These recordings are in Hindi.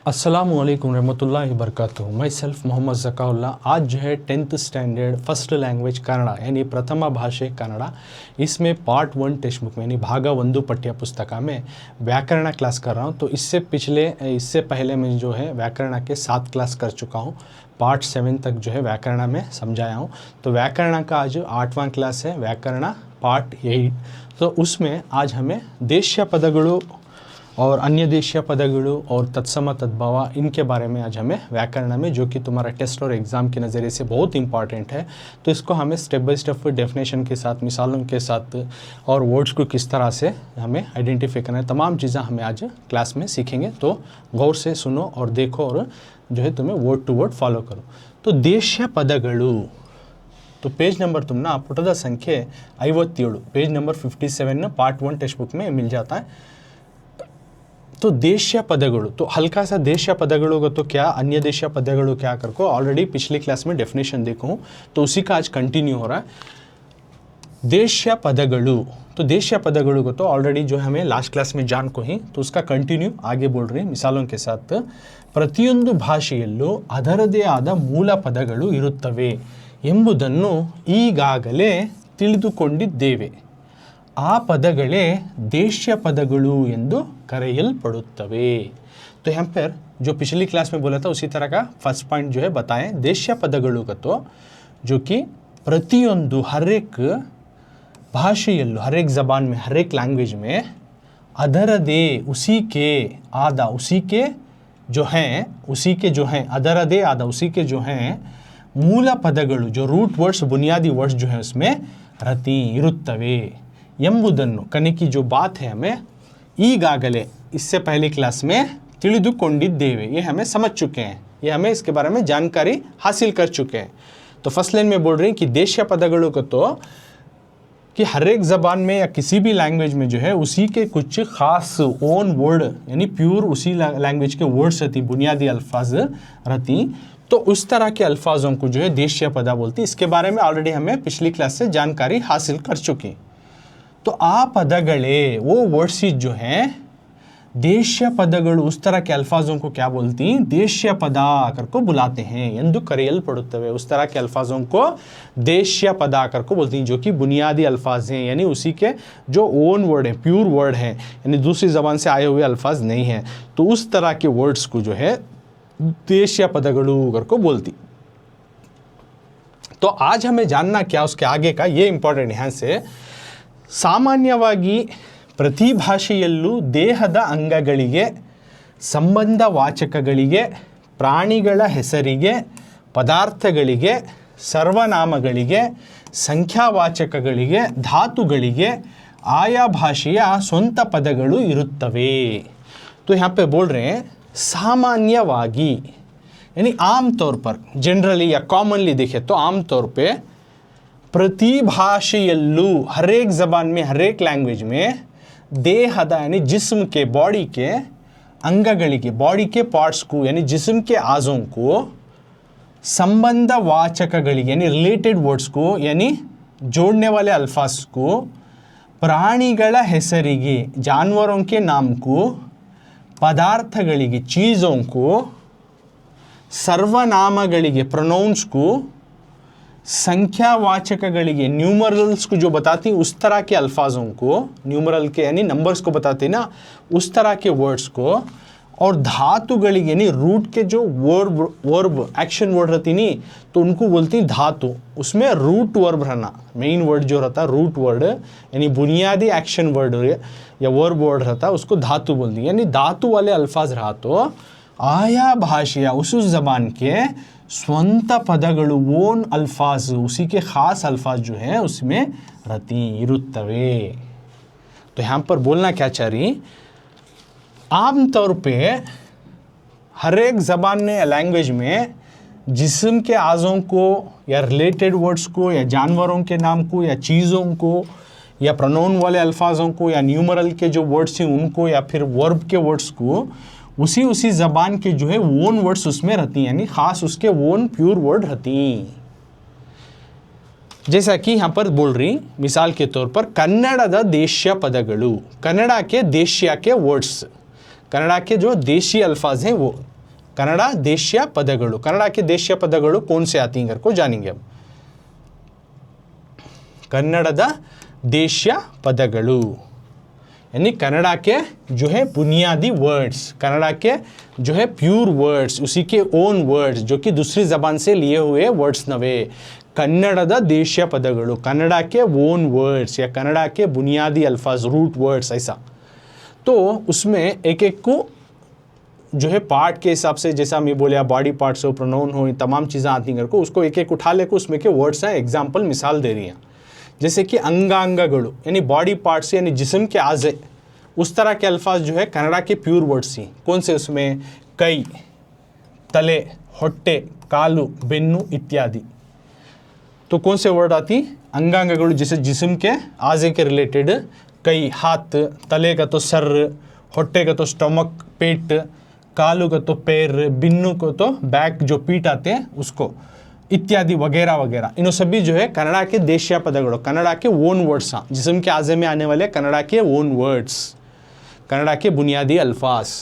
अस्सलामुअलैकुम रहमतुल्लाहि वबरकातुहू। My self Mohammad Zakaullah. आज जो है 10th standard first language Kannada यानी प्रथम भाषे कन्नड़, इसमें पार्ट 1 टेक्स्ट बुक में यानी भाग 1 पठ्य पुस्तक में व्याकरण क्लास कर रहा हूँ। तो इससे पहले मैं जो है व्याकरण के 7 क्लास कर चुका हूँ। पार्ट 7 तक जो है व्याकरण में समझाया हूँ। तो व्याकरण का आज 8वां क्लास है, व्याकरण पार्ट 8। तो उसमें आज हमें देशीय पदगुಳು और अन्य देशीय पदगुಳು और तत्सम तद्भव इनके बारे में आज हमें व्याकरण में, जो कि तुम्हारा टेस्ट और एग्ज़ाम के नज़रिए से बहुत इंपॉर्टेंट है। तो इसको हमें स्टेप बाय स्टेप डेफिनेशन के साथ, मिसालों के साथ और वर्ड्स को किस तरह से हमें आइडेंटिफाई करना है, तमाम चीज़ें हमें आज क्लास में सीखेंगे। तो गौर से सुनो और देखो और जो है तुम्हें वर्ड टू वर्ड फॉलो करो। तो देशीय पदगुಳು, तो पेज नंबर तुमना पुटದ संख्ये 57, page number 57 part 1 text book में मिल जाता है। तो देशीय पदगुಳು, तो हल्का सा देशीय पदगुಳು का तो क्या, अन्य देशीय पदगुಳು क्या कर को ऑलरेडी पिछली क्लास में डेफिनेशन देखो हूँ, तो उसी का आज कंटिन्यू हो रहा है। देशीय पदगुಳು, तो देशीय पदगुಳು को तो ऑलरेडी जो हमें लास्ट क्लास में जान को ही, तो उसका कंटिन्यू आगे बोल रही मिसालों के साथ। ಪ್ರತಿಯೊಂದು ಭಾಷೆಯಲ್ಲೂ ಅದರದೇ ಆದ ಮೂಲ ಪದಗಳು ಇರುತ್ತವೆ ಎಂಬುದನ್ನು ಈಗಾಗಲೇ ತಿಳಿದುಕೊಂಡಿದ್ದೇವೆ. आ पदगळे देशीय पदगुಳು ಎಂದು ಕರೆಯಲ್ಪಡುತ್ತವೆ। तो यहाँ पर जो पिछली क्लास में बोला था उसी तरह का फर्स्ट पॉइंट जो है बताएं। देशीय पदगुಳು का तो जो कि प्रतियೊಂದು हर एक भाषೆಯಲ್ಲೂ, हर एक ज़बान में, हर एक लैंग्वेज में ಅದರದೇ उसी के आधा, उसी के जो हैं ಅದರದೇ आधा, उसी के जो हैं मूल पदगुಳು, जो रूट वर्ड्स, बुनियादी वर्ड्स जो है उसमें रति इरुತ್ತವೆ ಎಂಬುದನ್ನು, कने की जो बात है हमें ಈಗಾಗಲೇ, इससे पहले क्लास में ತಿಳಿದುಕೊಂಡಿದ್ದೇವೆ, ये हमें समझ चुके हैं, ये हमें इसके बारे में जानकारी हासिल कर चुके हैं। तो फर्स्ट लाइन में बोल रही हैं कि देशीय पदगुಳು को तो कि हर एक ज़बान में या किसी भी लैंग्वेज में जो है उसी के कुछ ख़ास ओन वर्ड यानी प्योर उसी लैंग्वेज के वर्ड्स रहती, बुनियादी अल्फाज रहती, तो उस तरह के अल्फाजों को जो है देशीय पद बोलती। इसके बारे में ऑलरेडी हमें पिछली क्लास से जानकारी हासिल कर चुकी। तो आ पदगळे, वो वर्ड्स जो हैं देशीय पदगुಳು, उस तरह के अल्फाजों को क्या बोलती, देशीय पद आकर को बुलाते हैं, ಎಂದು ಕರೆಯಲ್ಪಡುತ್ತವೆ। उस तरह के अल्फाजों को देशीय पद आकर को बोलती हैं, जो कि बुनियादी अल्फाज हैं, यानी उसी के जो ओन वर्ड है, प्योर वर्ड है, यानी दूसरी ज़बान से आए हुए अल्फाज नहीं हैं। तो उस तरह के वर्ड्स को जो है देशीय पदगुಳು कर को बोलती। तो आज हमें जानना क्या उसके आगे का, ये इंपॉर्टेंट यहाँ से। ಸಾಮಾನ್ಯವಾಗಿ ಪ್ರತಿ ಭಾಷೆಯಲ್ಲೂ ದೇಹದ ಅಂಗಗಳಿಗೆ, ಸಂಬಂಧವಾಚಕಗಳಿಗೆ, ಪ್ರಾಣಿಗಳ ಹೆಸರಿಗೆ, ಪದಾರ್ಥಗಳಿಗೆ, ಸರ್ವನಾಮಗಳಿಗೆ, ಸಂಖ್ಯಾವಾಚಕಗಳಿಗೆ, ಧಾತುಗಳಿಗೆ ಆಯಾ ಭಾಷೆಯ ಸ್ವಂತ ಪದಗಳು ಇರುತ್ತವೆ। तो यहाँ पे बोल रहे हैं सामान्यವಾಗಿ, यानी आम तौर पर, जनरली या कॉमनली देखें तो आम तौर पे प्रति भाषೆಯಲ್ಲೂ, हर एक ज़बान में, हर एक लैंग्वेज में देहದ यानी जिस्म के, बॉडी के अंगಗಳಿಗೆ, बॉडी के पार्ट्स को यानी जिस्म के आज़ों को, संबंधवाचकಗಳಿಗೆ यानी रिलेटेड वर्ड्स को, यानी जोड़ने वाले अल्फाज को, प्राणिಗಳ ಹೆಸರಿಗೆ जानवरों के नाम को, पदार्थಗಳಿಗೆ चीज़ों को, सर्वनामಗಳಿಗೆ प्रोनाउंस को, संख्यावाचकಗಳಿಗೆ न्यूमरल्स को जो बताती उस तरह के अल्फाजों को, न्यूमरल के यानी नंबर्स को बताते ना, उस तरह के वर्ड्स को, और धातुಗಳಿಗೆ यानी रूट के जो वर्ब एक्शन वर्ड रहती नहीं, तो उनको बोलती धातु। उसमें रूट वर्ब रहना, मेन वर्ड जो रहता रूट वर्ड यानी बुनियादी एक्शन वर्ड या वर्ब वर्ड रहता, उसको धातु बोलती। यानी धातु वाले अल्फाज रहा तो आया भाषा, उस ज़बान के स्ವಂತ ಪದಗಳು, ओन अल्फाज, उसी के ख़ास अल्फाज जो है उसमें रहती इरुತ್ತವೆ। तो यहाँ पर बोलना क्या चाह रही, आम तौर पे हर एक ज़बान में या लैंग्वेज में जिस्म के आज़ों को या रिलेटेड वर्ड्स को या जानवरों के नाम को या चीज़ों को या प्रोनाउन वाले अल्फाजों को या न्यूमरल के जो वर्ड्स हैं उनको या फिर वर्ब के वर्ड्स को उसी ज़बान के जो है ओन वर्ड्स उसमें रहती हैं, यानी ख़ास उसके ओन प्योर वर्ड रहती। जैसा कि यहाँ पर बोल रही मिसाल के तौर पर कन्नड़ದ देशीय पदಗಳು, कन्नड़ा के देशीय के वर्ड्स, कन्नड़ा के जो देशी अल्फाज हैं वो ಕನ್ನಡ ದೇಶೀಯ ಪದಗಳು, ಕನ್ನಡ के ದೇಶೀಯ ಪದಗಳು कौन से आती हैं को जानेंगे अब। कन्नड़ದ देशीय पदಗಳು यानी कन्नड़ा के जो है बुनियादी वर्ड्स, कन्नड़ा के जो है प्योर वर्ड्स, उसी के ओन वर्ड्स जो कि दूसरी ज़बान से लिए हुए वर्ड्स नवे। कन्नड़ದ देशीय पदಗಳು, कन्नड़ा के ओन वर्ड्स या कन्नड़ा के बुनियादी अल्फाज, रूट वर्ड्स ऐसा। तो उसमें एक एक को जो है पार्ट के हिसाब से, जैसा मैं बोलिया बॉडी पार्ट्स हो, प्रोनाउन हो, तमाम चीज़ें आती हैं को उसको एक एक उठा लेकर उसमें के वर्ड्स हैं, एग्जाम्पल मिसाल दे रही हैं। जैसे कि अंगांगಗಳು यानी बॉडी पार्ट्स यानी जिस्म के आज़े, उस तरह के अल्फाज जो है कन्नड़ा के प्योर वर्ड्स ही। कौन से उसमें? कई, तले, ಹೊಟ್ಟೆ, कालू, बेन्नू इत्यादि। तो कौन से वर्ड आती? अंगांगಗಳು जैसे जिस्म के आज़े के रिलेटेड, कई हाथ, तले का तो सर, ಹೊಟ್ಟೆ का तो स्टमक पेट, कालू का तो पैर, बिन्नू को तो बैक जो पीठ आते हैं उसको, इत्यादि वगैरह वगैरह। इन सभी जो है कन्नड़ा के देशीय पदಗಳು, कन्नड़ा के ओन वर्ड्स, हाँ जिस्म के आज़े में आने वाले कन्नड़ा के ओन वर्ड्स, कन्नड़ा के बुनियादी अल्फाज।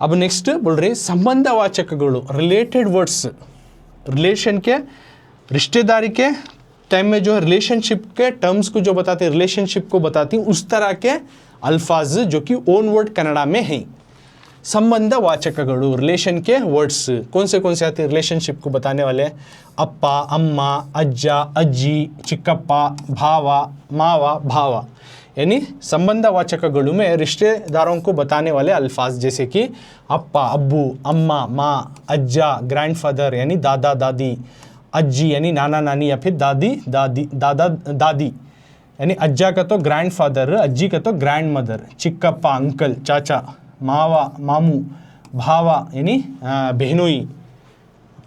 अब नेक्स्ट बोल रहे संबंधवाचकಗಳು, रिलेटेड वर्ड्स, रिलेशन के, रिश्तेदारी के टाइम में जो रिलेशनशिप के टर्म्स को जो बताते हैं, रिलेशनशिप को बताती हैं, उस तरह के अल्फाज जो कि ओन वर्ड कन्नड़ा में हैं। संबंधवाचकಗಳು, रिलेशन के वर्ड्स कौन से आते हैं रिलेशनशिप को बताने वाले? अप्पा, अम्मा, अज्जा, अज्जी, चिक्कप्पा, भावा, मावा, भावा। यानी संबंधवाचकಗಳು में रिश्तेदारों को बताने वाले अल्फाज, जैसे कि अप्पा अब्बू, अम्मा माँ, अज्जा ग्रैंडफादर यानी दादा दादी, अज्जी यानी नाना नानी या फिर दादी दादी दादा दादी यानी अज्जा का तो ग्रैंडफादर, अज्जी का तो ग्रैंड मदर, चिक्कप्पा अंकल चाचा, मावा मामू, भावा यानी बहनोई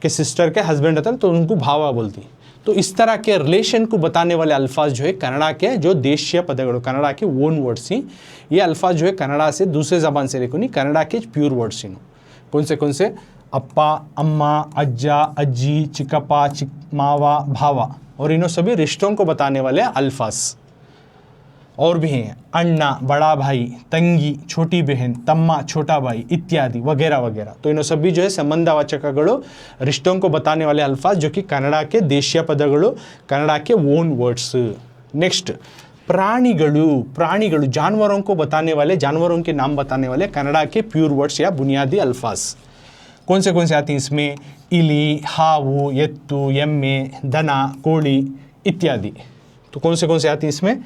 के सिस्टर के हस्बैंड होता है तो उनको भावा बोलती। तो इस तरह के रिलेशन को बताने वाले अल्फाज जो है कन्नड़ा के जो देशीय पदಗಳು, कन्नड़ा के ओन वर्ड्स ही, ये अल्फाज जो है कन्नड़ा से दूसरे ज़बान से लेकर नहीं, कन्नड़ा के प्योर वर्ड्स ही। कौन से? अप्पा, अम्मा, अज्जा, अज्जी, चिक्कप्पा, मावा, भावा। और इन्हों सभी रिश्तों को बताने वाले अल्फाज और भी हैं, अन्ना बड़ा भाई, तंगी छोटी बहन, तम्मा छोटा भाई इत्यादि वगैरह वगैरह। तो इन सभी जो है संबंधवाचकಗಳು, रिश्तों को बताने वाले अल्फाज जो कि कन्नड़ा के देशीय पदಗಳು, कन्नड़ा के ओन वर्ड्स। नेक्स्ट प्राणिಗಳು, जानवरों को बताने वाले, जानवरों के नाम बताने वाले कन्नड़ा के प्योर वर्ड्स या बुनियादी अल्फाज। कौन से आती हैं इसमें? इली, हावू, ಎತ್ತು, ಎಮ್ಮೆ, दना, कोड़ी इत्यादि। तो कौन से आती हैं इसमें?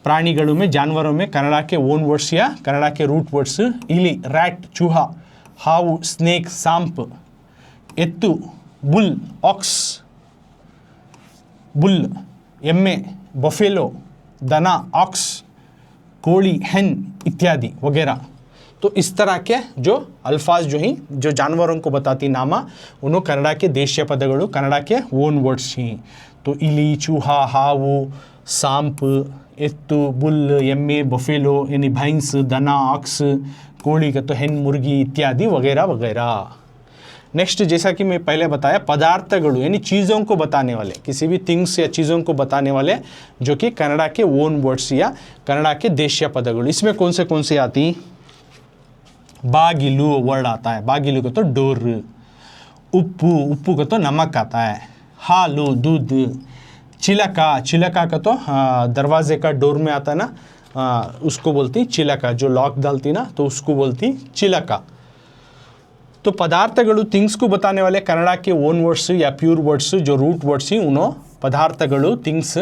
प्राणिಗಳು में, जानवरों में कन्नड़ा के ओन वर्ड्स या कन्नड़ा के रूट वर्ड्स, इली रैट चूहा, हावू स्नेक सांप, ಎತ್ತು बुल ऑक्स बुल, एम्मे बफेलो, दना ऑक्स, कोड़ी hen इत्यादि वगैरह। तो इस तरह के जो अल्फाज जो ही जो जानवरों को बताती नामा, उन्हों कन्नड़ा के देशीय पदಗಳು, कन्नड़ा के ओन वर्ड्स ही। तो इली, चूहा, हावू, सांप, ಎತ್ತು, बुल, एम्मे, बफेलो यानी भैंस, दना ऑक्स, कोड़ी का तो hen मुर्गी इत्यादि वगैरह वगैरह। नेक्स्ट जैसा कि मैं पहले बताया पदार्थಗಳು यानी चीज़ों को बताने वाले, किसी भी थिंग्स या चीज़ों को बताने वाले जो कि कन्नड़ा के ओन वर्ड्स या कन्नड़ा के देशीय पदಗಳು। इसमें कौन से आती? बागिलू वर्ड आता है, बागिलू का तो डोर, उप्पू का तो नमक आता है, हालू दूध, चिलका का तो दरवाजे का डोर में आता है ना, उसको बोलती चिलका, जो लॉक डालती ना तो उसको बोलती चिलका। तो पदार्थಗಳು थिंग्स को बताने वाले कन्नड़ा के ओन वर्ड्स या प्योर वर्ड्स जो रूट वर्ड्स ही, उन्हों पदार्थಗಳು थिंग्स,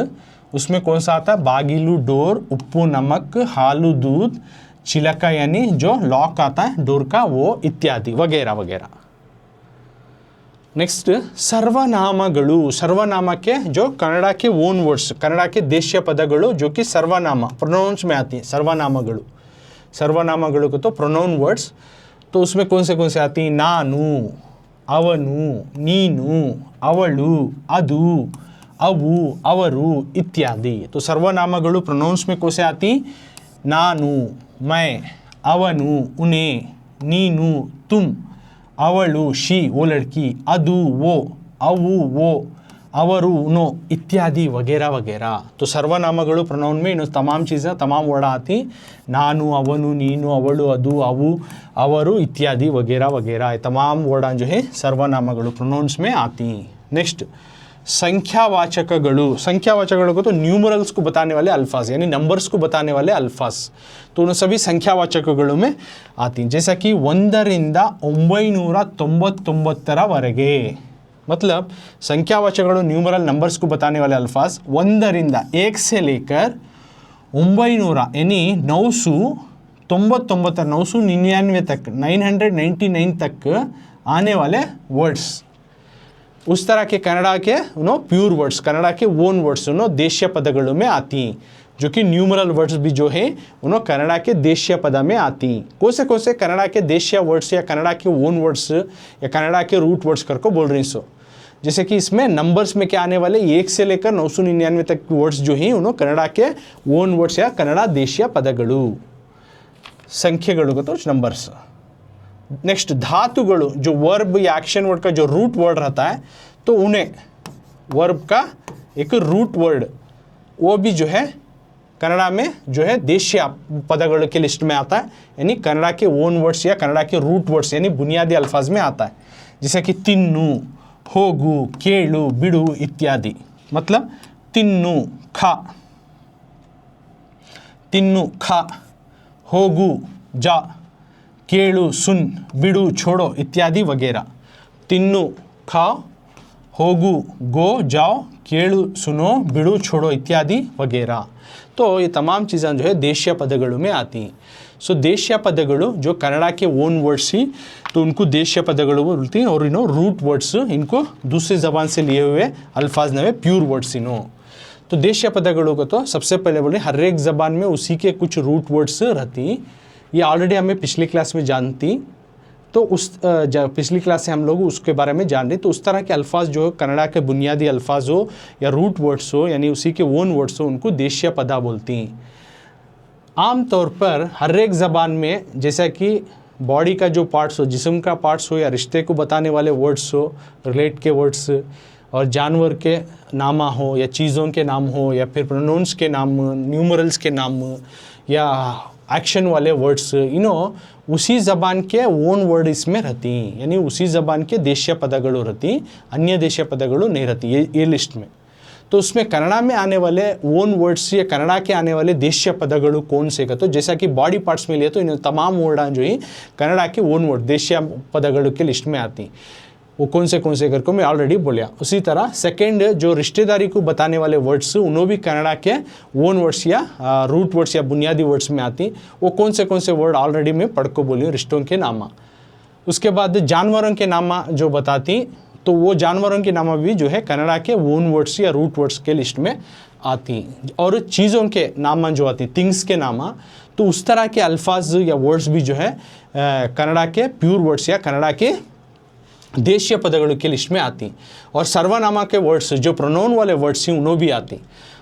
उसमें कौन सा आता है? बागिलू डोर, उप्पू नमक, हालू दूध, चिलका यानी जो लॉक आता है डोर का वो इत्यादि वगैरह वगैरह। नेक्स्ट सर्वनामಗಳು, सर्वनाम के जो कन्नड़ा के ओन वर्ड्स, कन्नड़ा के देशीय पदಗಳು जो कि सर्वनाम प्रोनाउंस में आती हैं, सर्वनामಗಳು को तो प्रोनाउन वर्ड्स। तो उसमें कौन से आती हैं? नानु, ಅವನು, ನೀನು, ಅವಳು, ಅದು, ಅವು, ಅವರು इत्यादि। तो सर्वनामಗಳು प्रोनाउंस में कौन से आती? नानु मैं, ಅವನು उन्हें, ನೀನು तुम, ಅವಳು शी वो लड़की, ಅದು वो, ಅವು वो, अवरु, नो, इत्यादि वगैरह वगैरह। तो सर्वनामಗಳು प्रोनाउन में इन तमाम चीज़ें तमाम वर्ड आती, नानु, अवनु, नीनु, अवಳು, अदु, अवु, अवरु इत्यादि वगैरह वगैरह तमाम वर्ड जो है सर्वनामಗಳು प्रोनाउंस में आती। नेक्स्ट संख्यावाचकಗಳು। संख्यावाचकಗಳು को तो न्यूमरल्स को बताने वाले अल्फाज यानी नंबर्स को बताने वाले अल्फाज, तो उन सभी संख्यावाचकಗಳು में आती, जैसा कि 1 ರಿಂದ 999 मतलब संख्यावाचकಗಳು न्यूमरल नंबर्स को बताने वाले अल्फाज 1 ರಿಂದ 1 से लेकर 900 यानी 999 तक 999 तक आने वाले वर्ड्स, उस तरह के कन्नड़ा के प्योर वर्ड्स, कन्नड़ा के ओन वर्ड्स देशीय पदಗಳು में आती, जो कि न्यूमरल वर्ड्स भी जो है उन्होंने कन्नड़ा के देशीय पद में आती। कौन से कन्नड़ा के देशीय वर्ड्स या कन्नड़ा के ओन वर्ड्स या कन्नड़ा के रूट वर्ड्स करको बोल रही सो, जैसे कि इसमें नंबर्स में क्या आने वाले 1 से लेकर 999 तक वर्ड्स जो हैं उन्होंने कन्नड़ा के ओन वर्ड्स या कन्नड़ा देशीय पदಗಳು, संख्येಗಳು को तो नंबर्स। नेक्स्ट धातुಗಳು, जो वर्ब या एक्शन वर्ड का जो रूट वर्ड रहता है तो उन्हें वर्ब का एक रूट वर्ड वो भी जो है कन्नड़ा में जो है देशीय पदಗಳು के लिस्ट में आता है, यानी कन्नड़ा के ओन वर्ड्स या कन्नड़ा के रूट वर्ड्स यानी बुनियादी अल्फाज में आता है, जैसे कि तिन्नु, होगु, केळु, बिडु इत्यादि। मतलब तिन्नु खा, तिन्नु खा, होगु जा, केळु सुन, बिडु छोड़ो इत्यादि वगैरह। तिन्नु खाओ, होगु गो जाओ, केळु सुनो, बिडु छोड़ो इत्यादि वगैरह। तो ये तमाम चीज़ें जो है देशीय पदಗಳು में आती। सो देशीय पदಗಳು जो कन्नड़ा के ओन वर्ड्स ही तो उनको देशीय पदಗಳು बोलती हैं, और रूट वर्ड्स इनको दूसरी ज़बान से लिए हुए अल्फाज नवे प्योर वर्ड्स तो देशीय पदಗಳು को तो सबसे पहले बोले हर एक ज़बान में उसी के कुछ रूट वर्ड्स रहती, ये ऑलरेडी हमें पिछली क्लास में जानती, तो उस पिछली क्लास से हम लोग उसके बारे में जान रहे। तो उस तरह के अल्फाज जो कन्नड़ा के बुनियादी अल्फाज हो या रूट वर्ड्स हो यानी उसी के ओन वर्ड्स हो उनको देशीय पदा बोलती हैं। आम तौर पर हर एक ज़बान में जैसा कि बॉडी का जो पार्ट्स हो, जिस्म का पार्ट्स हो या रिश्ते को बताने वाले वर्ड्स हो, रिलेट के वर्ड्स, और जानवर के नामा हो या चीज़ों के नाम हो या फिर प्रोनाउंस के नाम, न्यूमरल्स के नाम या एक्शन वाले वर्ड्स उसी ज़बान के ओन वर्ड इसमें रहती, यानी उसी ज़बान के देशीय पदಗಳು रहती, अन्य देशीय पदಗಳು नहीं रहती ये लिस्ट में। तो उसमें कन्नड़ा में आने वाले ओन वर्ड्स या कन्नड़ा के आने वाले देशीय पदಗಳು कौन से का, तो जैसा कि बॉडी पार्ट्स में लिए तो इन तमाम वर्ड जो ही कन्नड़ा के ओन वर्ड देशीय पदಗಳು के लिस्ट में आती, वो कौन से करके मैं ऑलरेडी बोलिया। उसी तरह सेकेंड जो रिश्तेदारी को बताने वाले वर्ड्स उन्होंने भी कन्नड़ा के ओन वर्ड्स या रूट वर्ड्स या बुनियादी वर्ड्स में आती, वो कौन से वर्ड ऑलरेडी मैं पढ़ को बोली रिश्तों के नामा। उसके बाद जानवरों के नामा जो बताती, तो वो जानवरों के नामा भी जो है कन्नड़ा के ओन वर्ड्स या रूट वर्ड्स के लिस्ट में आती। और चीज़ों के नामा जो आती, थिंग्स के नामा, तो उस तरह के अल्फाज या वर्ड्स भी जो है कन्नड़ा के प्योर वर्ड्स या कन्नड़ा के देशीय पदಗಳು के लिस्ट में आती। और सर्वनामा के वर्ड्स जो प्रोनाउन वाले वर्ड्स हैं उन्होंने भी आती।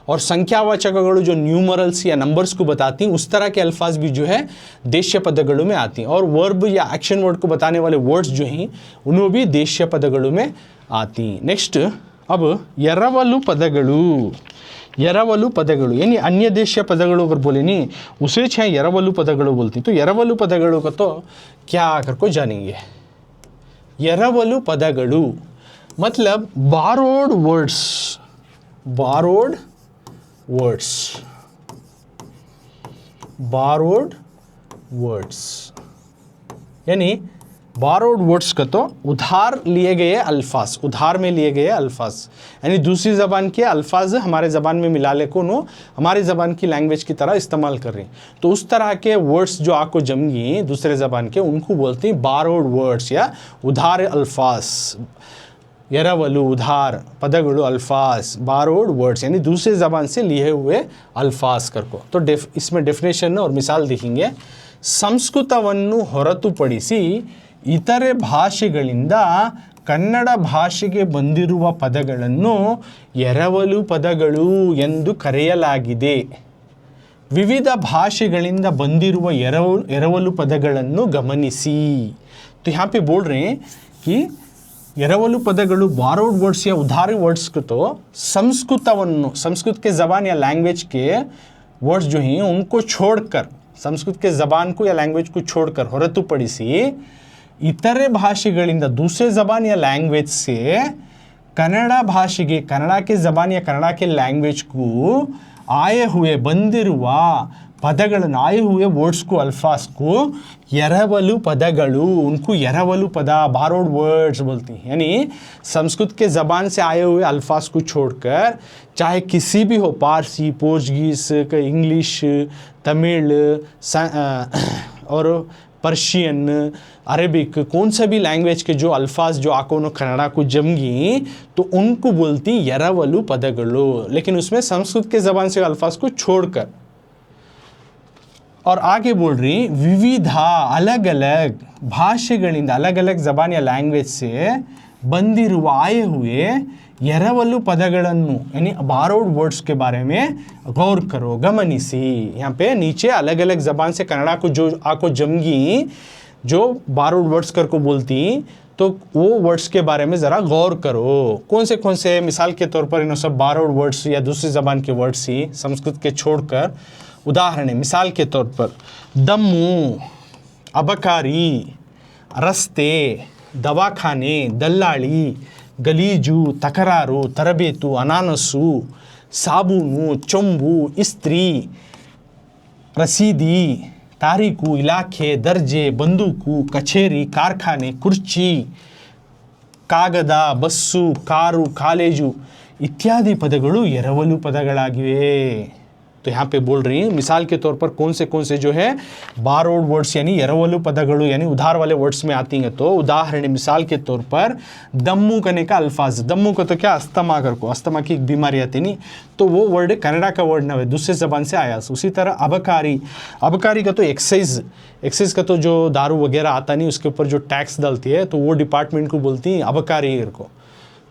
और संख्यावाचकಗಳು जो न्यूमरल्स या नंबर्स को बताती हैं उस तरह के अल्फाज भी जो है देशीय पदಗಳು में आती हैं। और वर्ब या एक्शन वर्ड को बताने वाले वर्ड्स जो हैं उन्होंने भी देशीय पदಗಳು में आती। नेक्स्ट अब ಎರವಲು पदಗಳು, ಎರವಲು पदಗಳು यानी अन्य देशीय पदಗಳು अगर बोले नहीं उसे छह ಎರವಲು पदಗಳು बोलती। तो ಎರವಲು पदಗಳು का तो क्या करको जानेंगे। ಎರವಲು पदಗಳು मतलब borrowed words, borrowed words, borrowed words यानी बारोड वर्ड्स का तो उधार लिए गए अल्फाज, उधार में लिए गए अल्फाज, यानी दूसरी ज़बान के अल्फाज हमारे ज़बान में मिला ले को नो हमारी ज़बान की लैंग्वेज की तरह इस्तेमाल कर रही। तो उस तरह के वर्ड्स जो आपको जमेंगी दूसरे ज़बान के उनको बोलते हैं बारोड वर्ड्स या उधार अल्फाज। ಎರವಲು उधार, पदಗಳು अल्फाज, बारोड वर्ड्स यानी दूसरे ज़बान से लिए हुए अल्फाज करको। तो इसमें डेफिनेशन और मिसाल देखेंगे। ಸಂಸ್ಕೃತವನ್ನು ಹೊರತುಪಡಿಸಿ ಇತರೆ ಭಾಷೆಗಳಿಂದ ಕನ್ನಡ ಭಾಷೆಗೆ ಬಂದಿರುವ ಪದಗಳನ್ನು ಎರವಲು ಪದಗಳು ಎಂದು ಕರೆಯಲಾಗಿದೆ। ವಿವಿಧ ಭಾಷೆಗಳಿಂದ ಬಂದಿರುವ ಎರವಲು ಪದಗಳನ್ನು ಗಮನಿಸಿ। तो यहाँ पे बोल रहे हैं कि ಎರವಲು ಪದಗಳು ಬಾरोड वर्ड्स या उधारी वर्ड्स को तो संस्कृतವನ್ನು संस्कृत के ज़बान या लैंग्वेज के वर्ड्स जो हैं उनको छोड़कर संस्कृत के ज़बान को या लैंग्वेज को छोड़कर ಹೊರತುಪಡಿಸಿ इतरे ಭಾಷೆಗಳಿಂದ दूसरे ज़बान या लैंग्वेज से कन्नड़ भाषೆಗೆ कन्नड़ के ज़बान या कन्नड़ के लैंग्वेज को आए हुए ಬಂದಿರುವ पदಗಳನ್ನು आए हुए वर्ड्स को अल्फाज को ಎರವಲು पदಗಳು उनको ಎರವಲು पदा बारोड वर्ड्स बोलती हैं। यानी संस्कृत के ज़बान से आए हुए अल्फाज को छोड़कर चाहे किसी भी हो पारसी पोर्चुगीज़ इंग्लिश तमिल और पर्शियन अरेबिक कौन सा भी लैंग्वेज के जो अल्फाज जो आकोनो कन्नड़ा को जमगी तो उनको बोलती ಎರವಲು पदಗಳು, लेकिन उसमें संस्कृत के ज़बान से अल्फाज को छोड़कर। और आगे बोल रही विविधा अलग अलग भाषೆಗಳಿಂದ अलग अलग ज़बान या लैंग्वेज से ಬಂದಿರುವ आए हुए ಎರವಲು पदಗಳನ್ನು यानी बारोड वर्ड्स के बारे में गौर करो, गमनिसी। यहाँ पे नीचे अलग अलग ज़बान से कन्नड़ा को जो आको जमगी जो बारोड वर्ड्स कर को बोलती तो वो वर्ड्स के बारे में ज़रा गौर करो। कौन से मिसाल के तौर पर इन सब बारोड वर्ड्स या दूसरी ज़बान के वर्ड्स ही संस्कृत के छोड़कर उदाहरण मिसाल के तौर पर दम्मू, अबकारी, रस्ते, दवाखाने, दल्लाಳಿ, ಗಲೀಜು, ತಕರಾರು, ತರಬೇತು, ಅನಾನಸು, ಸಾಬೂನು, ಚೊಂಬು, ಇಸ್ತ್ರಿ, ರಸೀದಿ, ತಾರೀಕು, ಇಲಾಖೆ, ದರ್ಜೆ, ಬಂದೂಕು, ಕಚೇರಿ, ಕಾರ್ಖಾನೆ, ಕುರ್ಚಿ, ಕಾಗದ, ಬಸ್ಸು, ಕಾರು, ಕಾಲೇಜು इत्यादि पदಗಳು ಎರವಲು पदಗಳಾಗಿವೆ। तो यहाँ पे बोल रही हैं मिसाल के तौर पर कौन से जो है बारोड वर्ड्स यानी ಎರವಲು पदಗಳು यानी उधार वाले वर्ड्स में आती हैं। तो उदाहरण मिसाल के तौर पर दम्मू करने का अल्फाज, दम्मू का तो क्या अस्थमा कर को, अस्थमा की एक बीमारी आती नहीं तो वो वर्ड कन्नड़ा का वर्ड ना है दूसरे ज़बान से आया। उसी तरह अबकारी, अबकारी का तो एक्साइज का तो जो दारू वगैरह आता नहीं उसके ऊपर जो टैक्स डालती है तो वो डिपार्टमेंट को बोलती हैं अबकारी को।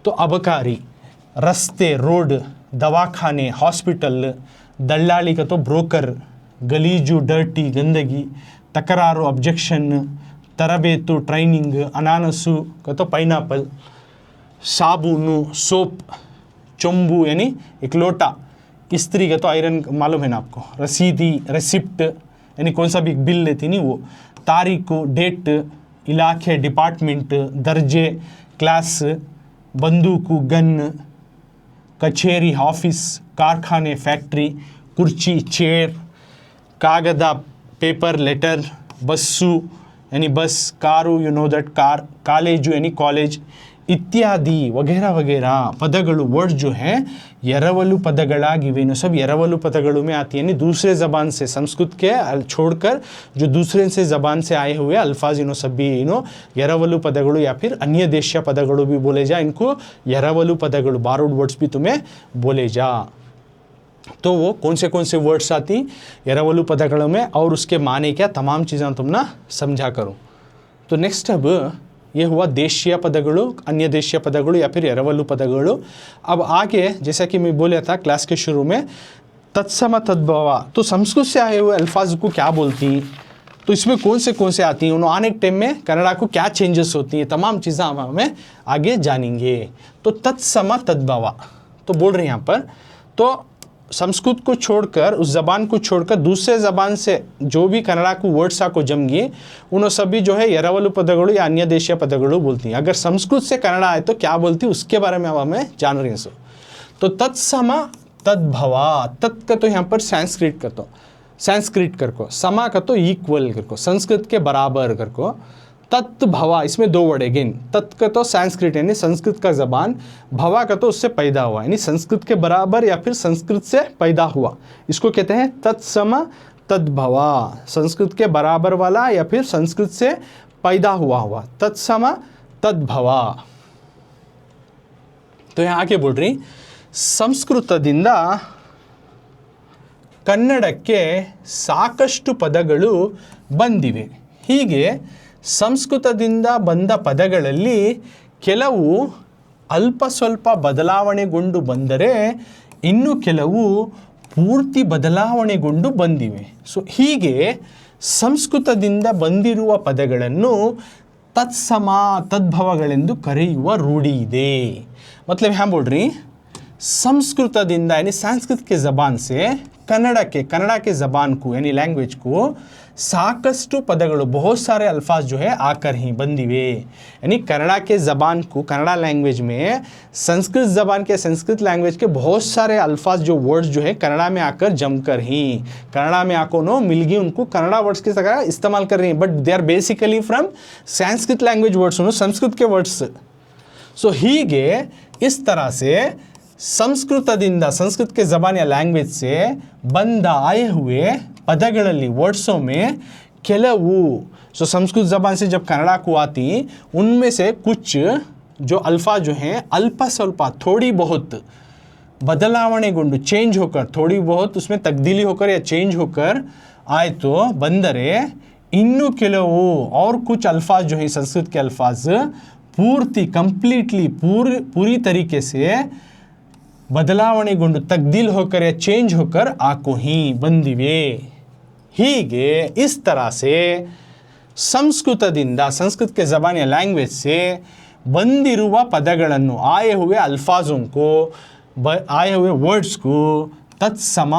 तो अबकारी, रस्ते रोड, दवाखाने हॉस्पिटल, दल्लाली का तो ब्रोकर, गलीजू डर्टी गंदगी, तकरारू ऑब्जेक्शन, तरबेतु ट्रेनिंग, अनानसु का तो पाइनएप्पल, साबुनु सोप, चोंबू यानी एक लोटा, इस्त्री का तो आयरन मालूम है ना आपको, रसीदी रेसिप्ट यानी कौन सा भी बिल लेती नहीं वो, तारीखु डेट, इलाके डिपार्टमेंट, दर्जे क्लास, बंदूकु गन, कचेरी ऑफिस, कारखाने फैक्ट्री, कुर्ची चेयर, कागद पेपर लेटर, बस्सु यानी bus, car you know that car, college यानी कॉलेज इत्यादि वगैरह वगैरह पदಗಳು वर्ड जो है ಎರವಲು पदಗಳಾಗಿವೆ। इन सब ಎರವಲು पदಗಳು में आती है यानी दूसरे ज़बान से संस्कृत के छोड़कर जो दूसरे से ज़बान से आए हुए अल्फाज इनो सब भी इनो ಎರವಲು पदಗಳು या फिर अन्य देशीय पदಗಳು भी बोले जा, इनको ಎರವಲು पदಗಳು बारोड वर्ड्स भी तुम्हें बोले जा। तो वो कौन से वर्ड्स आती ಎರವಲು पदಗಳು में और उसके माने क्या तमाम चीज़ें तुम ना समझा करो। तो नेक्स्ट अब ये हुआ देशीय पदಗಳು, अन्य देशीय पदಗಳು या फिर ಎರವಲು पदಗಳು। अब आगे जैसा कि मैं बोला था क्लास के शुरू में तत्सम तद्भव, तो संस्कृत से आए हुए अल्फाज को क्या बोलती तो इसमें कौन से आती हैं, उन्होंने आने के टाइम में कन्नड़ा को क्या चेंजेस होती हैं, तमाम चीज़ें हम हमें आगे जानेंगे। तो तत्सम तद्भव तो बोल रहे हैं यहाँ पर तो संस्कृत को छोड़कर उस ज़बान को छोड़कर दूसरे ज़बान से जो भी कन्नड़ा को वर्ड्स को जमगी उन्होंने सभी जो है ಎರವಲು पदಗಳು या अन्य देशीय पदಗಳು बोलती हैं। अगर संस्कृत से कन्नड़ा आए तो क्या बोलती उसके बारे में अब हमें जान रहे हैं। तो तत्सम तद्भव, तत् का तो यहाँ पर संस्कृत कर को, समा का तो इक्वल कर को, संस्कृत के बराबर कर को, तत्भव इसमें दो वर्ड अगेन, तत् का तो संस्कृत यानी संस्कृत का ज़बान, भवा का तो उससे पैदा हुआ यानी संस्कृत के बराबर या फिर संस्कृत से पैदा हुआ, इसको कहते हैं तत्सम तद्भव, संस्कृत के बराबर वाला या फिर संस्कृत से पैदा हुआ तत्सम तद्भव। तो यहाँ आगे बोल रही ಸಂಸ್ಕೃತದಿಂದ ಕನ್ನಡಕ್ಕೆ ಸಾಕಷ್ಟು ಪದಗಳು ಬಂದಿವೆ। ಹೀಗೆ ಸಂಸ್ಕೃತದಿಂದ ಬಂದ ಪದಗಳಲ್ಲಿ ಕೆಲವು ಅಲ್ಪ ಸ್ವಲ್ಪ ಬದಲಾವಣೆಗೊಂಡು ಬಂದರೆ ಇನ್ನು ಕೆಲವು ಪೂರ್ತಿ ಬದಲಾವಣೆಗೊಂಡು ಬಂದಿವೆ। ಸೊ ಹೀಗೆ ಸಂಸ್ಕೃತದಿಂದ ಬಂದಿರುವ ಪದಗಳನ್ನು ತತ್ಸಮ ತದ್ಭವಗಳೆಂದು ಕರೆಯುವ ರೂಢಿ ಇದೆ. मतलब यहाँ बोल रही संस्कृतದಿಂದ यानी संस्कृत के ज़बान से कन्नड़ा के ज़बान को यानी लैंग्वेज को साकष्टु पदಗಳು बहुत सारे अल्फाज जो है आकर ही बंदिवे. यानी कन्नड़ा के ज़बान को कन्नड़ा लैंग्वेज में संस्कृत ज़बान के संस्कृत लैंग्वेज के बहुत सारे अल्फाज जो वर्ड्स जो है कन्नड़ा में आकर जमकर ही कन्नड़ा में आको नो मिल गई उनको कन्नड़ा वर्ड्स की तरह इस्तेमाल कर रही हैं. But they are basically from Sanskrit language words Sanskrit के वर्ड्स. सो ಹೀಗೆ इस तरह से ಸಂಸ್ಕೃತದಿಂದ संस्कृत के ज़बान या लैंग्वेज से बंद आए हुए पदಗಳಲ್ಲಿ वर्ड्सों में ಕೆಲವು सो संस्कृत ज़बान से जब कन्नड़ा को आती उनमें से कुछ जो अल्फाज जो हैं अल्प स्वल्प थोड़ी बहुत बदलावणेಗೊಂಡು चेंज होकर थोड़ी बहुत उसमें तब्दीली होकर या चेंज होकर आए तो बंदरे इन्नु ಕೆಲವು और कुछ अल्फाज जो हैं संस्कृत के अल्फाज पूर्ति कंप्लीटली पूरी तरीके से बदलावणेಗೊಂಡು तब्दील होकर या चेंज होकर आको ही बंदिवे. ಹೀಗೆ इस तरह से संस्कृतದಿಂದ संस्कृत के ज़बान या लैंग्वेज से ಬಂದಿರುವ ಪದಗಳನ್ನು आए हुए अल्फाजों को आए हुए वर्ड्स को तत्सम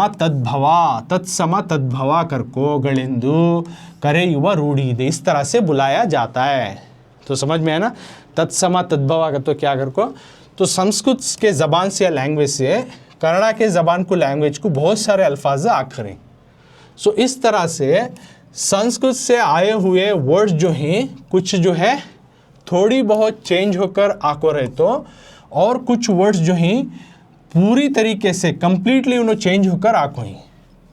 तद्भव करकोगಳೆಂದು ಕರೆಯುವ रूढ़ी ಇದೆ. इस तरह से बुलाया जाता है. तो समझ में है ना. तत्सम तद्भव का तो क्या कर को तो संस्कृत के ज़बान से या लैंग्वेज से कन्नड़ा के ज़बान को लैंग्वेज को बहुत सारे अल्फाज आखिरी. सो इस तरह से संस्कृत से आए हुए वर्ड्स जो हैं कुछ जो है थोड़ी बहुत चेंज होकर आको रहे तो और कुछ वर्ड्स जो हैं पूरी तरीके से कंप्लीटली उन्हें चेंज होकर आको ही.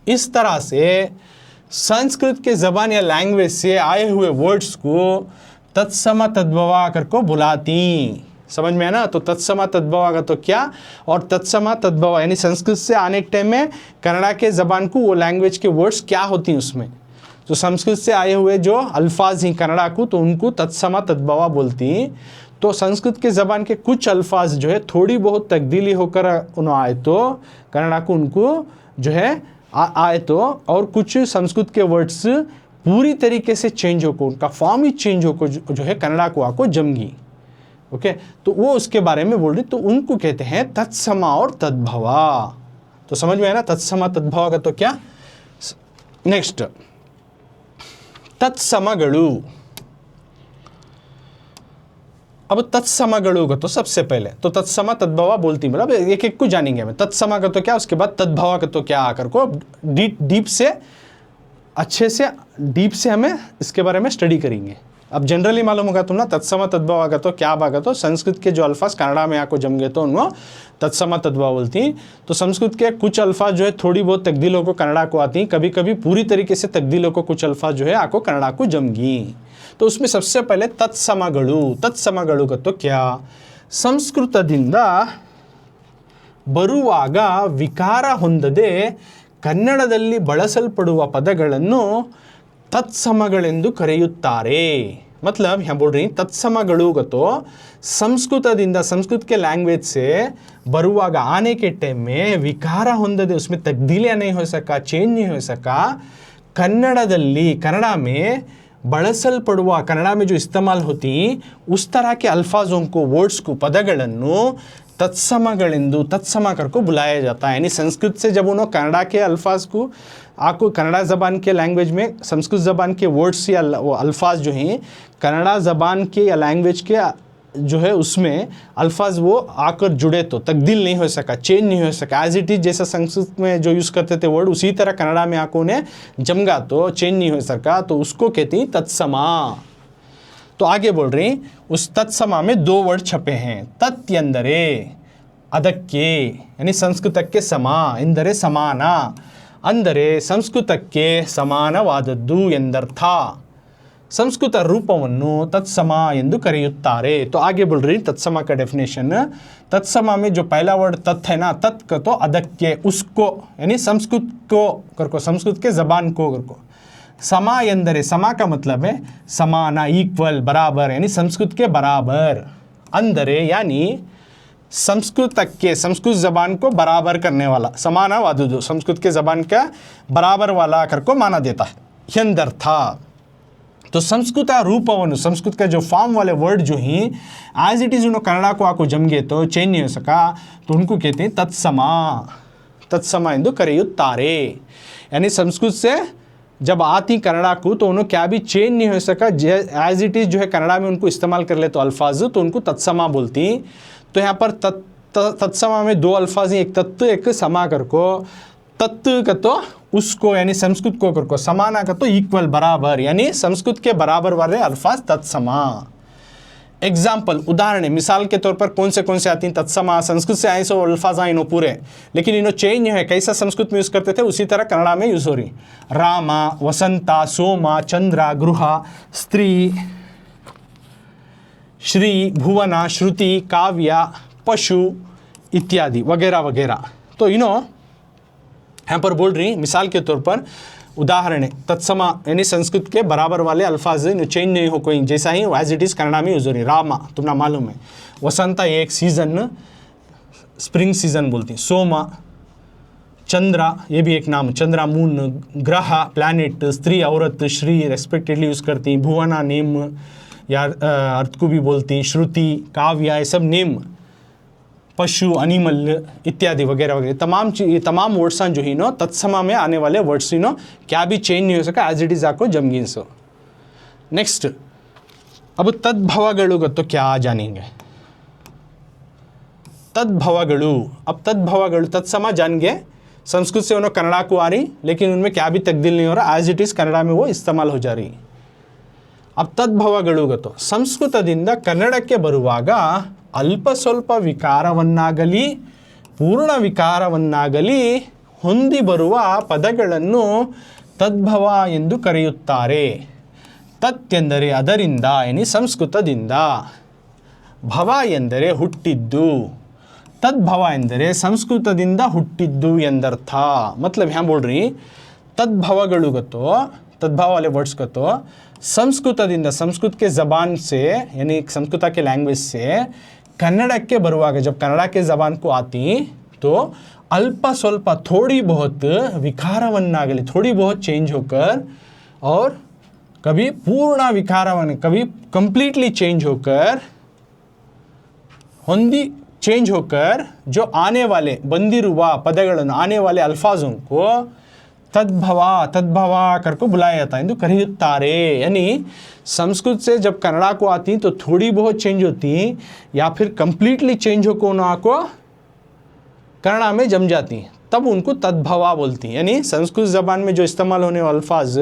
इस तरह से संस्कृत के ज़बान या लैंग्वेज से आए हुए वर्ड्स को तत्सम तद्भव करको बुलाती. समझ में है ना. तो तत्सम तद्भव का तो क्या और तत्सम तद्भव यानी संस्कृत से आने के टाइम में कन्नड़ा के ज़बान को वो लैंग्वेज के वर्ड्स क्या होती हैं उसमें तो संस्कृत से आए हुए जो अल्फाज हैं कन्नड़ा को तो उनको तत्सम तद्भव बोलती. तो संस्कृत के ज़बान के कुछ अल्फाज जो है थोड़ी बहुत तब्दीली होकर उन्हें आए तो कन्नड़ा को उनको जो है आए तो और कुछ संस्कृत के वर्ड्स पूरी तरीके से चेंज होकर उनका फॉर्म ही चेंज होकर जो है कन्नड़ा को आको जमगी. ओके तो वो उसके बारे में बोल रही तो उनको कहते हैं तत्सम और तद्भवा. तो समझ में है ना. तत्सम तद्भव का तो क्या. नेक्स्ट तत्समಗಳು. अब तत्समಗಳು का तो सबसे पहले तो तत्सम तद्भव बोलती मतलब एक एक को जानेंगे हमें. तत्सम का तो क्या उसके बाद तद्भव का तो क्या आकर को डीप से अच्छे से डीप से हमें इसके बारे में स्टडी करेंगे. अब जनरली मालूम होगा तुम ना तत्सम तद्भव आगा तो क्या भागा तो संस्कृत के जो अल्फाज कन्नड़ा में आको जम गए तो उनको तत्सम तद्भव बोलती. तो संस्कृत के कुछ अल्फाज जो है थोड़ी बहुत तब्दीलों को कन्नड़ा को आती कभी कभी पूरी तरीके से तब्दीलों को कुछ अल्फाज जो है आको कन्नड़ा को जमगी. तो उसमें सबसे पहले तत्समಗಳು का तो क्या ಸಂಸ್ಕೃತದಿಂದ ಬರುವಾಗ ವಿಕಾರ ಹೊಂದದೆ ಕನ್ನಡದಲ್ಲಿ ಬಳಸಲ್ಪಡುವ ಪದಗಳನ್ನು तत्समगಳೆಂದು ಕರೆಯುತ್ತಾರೆ. मतलब यहाँ बोल रही तत्समಗಳು का तो संस्कृतದಿಂದ संस्कृत के लैंग्वेज से बरुवागा आने के टाइम में विकार ಹೊಂದದೆ उसमें तब्दीलियाँ नहीं हो सका चेंज नहीं हो सका कन्नड़ದಲ್ಲಿ कन्नड़ा में ಬಳಸಲ್ಪಡುವ कन्नड़ा में जो इस्तेमाल होती उस तरह के अल्फाजों को वर्ड्स को पदಗಳನ್ನು तत्समगಳೆಂದು तत्सम करको बुलाया जाता है. यानी संस्कृत से जब उन्होंने कन्नड़ा के अल्फाज को आपको कन्नड़ा ज़बान के लैंग्वेज में संस्कृत ज़बान के वर्ड्स या अल्फाज जो हैं कन्नड़ा ज़बान के या लैंग्वेज के जो है उसमें अल्फाज वो आकर जुड़े तो तब्दील नहीं हो सका चेंज नहीं हो सका एज इट इज़ जैसा संस्कृत में जो यूज़ करते थे वर्ड उसी तरह कन्नड़ा में आको ने जमगा तो चेंज नहीं हो सका तो उसको कहती तत्समा. तो आगे बोल रही उस तत्समा में दो वर्ड छपे हैं. तत् ಎಂದರೆ ಅದಕ್ಕೆ यानी ಸಂಸ್ಕೃತಕ್ಕೆ ಸಮ ಎಂದರೆ ಸಮಾನ ಅಂದರೆ ಸಂಸ್ಕೃತಕ್ಕೆ ಸಮಾನವಾದದ್ದು ಎಂದರ್ಥ. ಸಂಸ್ಕೃತ ರೂಪವನ್ನು ತತ್ಸಮ ಎಂದು ಕರೆಯುತ್ತಾರೆ. तो आगे बोल रही तत्समा का डेफिनेशन. तत्समा में जो पहला वर्ड तत् है ना तत् का तो ಅದಕ್ಕೆ उसको यानी संस्कृत को करको संस्कृत के ज़बान को करको समा ಎಂದರೆ समा का मतलब है समान इक्वल बराबर यानी संस्कृत के बराबर. अंदरे यानी संस्कृत के संस्कृत ज़बान को बराबर करने वाला समानवादुदु संस्कृत के ज़बान का बराबर वाला कर को माना देता है. यंदर्था तो संस्कृत रूपವನ್ನು संस्कृत का जो फॉर्म वाले वर्ड जो ही एज इट इज़ उन्होंने कन्नड़ा को आपको जम गए तो चेंज नहीं हो सका, तो उनको कहते हैं तत्समा, तत्समा इंदु करेयुत्तारे। यानी संस्कृत से जब आती कन्नड़ा को तो उन्होंने क्या भी चेंज नहीं हो सका, एज इट इज़ जो है कन्नड़ा में उनको इस्तेमाल कर ले तो अल्फाज, तो उनको तत्समा बोलती। तो यहाँ पर तत्समा में दो अल्फाज हैं, एक तत्व एक समा कर को। तत्व का तो उसको यानी संस्कृत को कर को, समाना का तो इक्वल बराबर, यानी संस्कृत के बराबर वाले अल्फाज तत्समा। एग्जाम्पल उदाहरण मिसाल के तौर पर कौन से आती हैं तत्समा, संस्कृत से आए सो अल्फाज आए नो पूरे, लेकिन इन्हों चेंज नहीं है, कैसा संस्कृत में यूज़ करते थे उसी तरह कन्नड़ा में यूज़ हो रही। रामा, वसंता, सोमा, चंद्रा, गृहा, स्त्री, श्री, भुवना, श्रुति, काव्या, पशु इत्यादि वगैरह वगैरह। तो यहाँ पर बोल रही मिसाल के तौर पर उदाहरण है तत्समा यानी संस्कृत के बराबर वाले अल्फाज चेंज नहीं हो कोई, जैसा ही एज इट इज़ कन्नड़ा में यूज़ हो रही। रामा तुम्हें मालूम है, वसंता एक सीज़न स्प्रिंग सीज़न बोलती हैं। सोमा, चंद्रा ये भी एक नाम, चंद्रा मून, ग्रह प्लैनेट, स्त्री औरत श्री रेस्पेक्टिवली यूज़ करती हैं। भुवना नेम या अर्थ को भी बोलती हैं। श्रुति, काव्या ये सब नेम, पशु अनिमल इत्यादि वगैरह वगैरह तमाम वर्ड्स जो ही तत्समा में आने वाले वर्ड्स ही क्या भी चेंज नहीं हो सका, एज इट इज़ आपको जमगी सो। नेक्स्ट अब तद्भवगळु तो क्या जानेंगे, तद्भवगळु। अब तद्भवगळु तत्समा जान गए, संस्कृत से उन्होंने कन्नड़ा को आ रही, लेकिन उनमें क्या भी तब्दील नहीं हो रहा, एज इट इज़ कन्नड़ा में वो इस्तेमाल हो जा रही। अब तद्भवगळु तो ಸಂಸ್ಕೃತದಿಂದ ಕನ್ನಡಕ್ಕೆ ಬರುವಾಗ ಅಲ್ಪ ಸ್ವಲ್ಪ ವಿಕಾರವನ್ನಾಗಲಿ ಪೂರ್ಣ ವಿಕಾರವನ್ನಾಗಲಿ ಹೊಂದಿ ಬರುವ ಪದಗಳನ್ನು ತದ್ಭವ ಎಂದು ಕರೆಯುತ್ತಾರೆ। ತತ್ ಎಂದರೆ ಅದರಿಂದ यानी ಸಂಸ್ಕೃತದಿಂದ, ಭವ ಎಂದರೆ ಹುಟ್ಟಿದ್ದು, तद्भव ಎಂದರೆ ಸಂಸ್ಕೃತದಿಂದ ಹುಟ್ಟಿದ್ದು ಎಂದರ್ಥ। मतलब यहाँ बोल रही तद्भवगळु तो तद्भव वाले वर्ड्स का तो संस्कृतದಿಂದ, संस्कृत के ज़बान से यानी संस्कृत के लैंग्वेज से कन्नड़ के बरुवाग, जब कन्नड़ा के ज़बान को आती तो अल्प स्वल्प थोड़ी बहुत विकारवन्नागली, थोड़ी बहुत चेंज होकर, और कभी पूर्ण विकारवन, कभी कंप्लीटली चेंज होकर, होंदी चेंज होकर जो आने वाले बंदिरुवा पदಗಳನ್ನು आने वाले अल्फाजों को तद्भवा करको बुलाया जाता है, हिंदू करेयुत्तारे। यानी संस्कृत से जब कन्नड़ा को आती तो थोड़ी बहुत चेंज होती या फिर कंप्लीटली चेंज होकर उनको कन्नड़ा में जम जाती, तब उनको तद्भवा बोलती। यानी संस्कृत ज़बान में जो इस्तेमाल होने वाले अल्फाज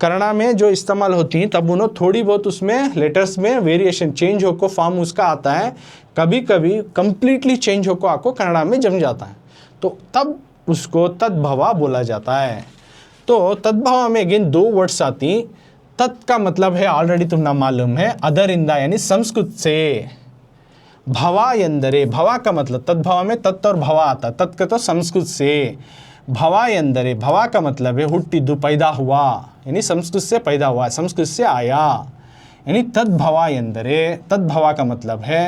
कन्नड़ा में जो इस्तेमाल होती हैं, तब उन्होंने थोड़ी बहुत उसमें लेटर्स में वेरिएशन चेंज होकर फॉर्म उसका आता है, कभी कभी कंप्लीटली चेंज होकर आपको कन्नड़ा में जम जाता है, तो तब उसको तद्भवा बोला जाता है। तो तद्भवा में अगेन दो वर्ड्स आती। तत् का मतलब है ऑलरेडी तुम्हें मालूम है अदरिंदा, यानी संस्कृत से। भवा ಎಂದರೆ, भवा का मतलब तद्भवा में तत् और भवा आता, तत् का तो संस्कृत से। भवा ಎಂದರೆ, भवा का मतलब है हुट्टिद्दु, पैदा हुआ, यानी संस्कृत से पैदा हुआ, संस्कृत से आया। यानी तद्भवा ಎಂದರೆ, तद्भवा का मतलब है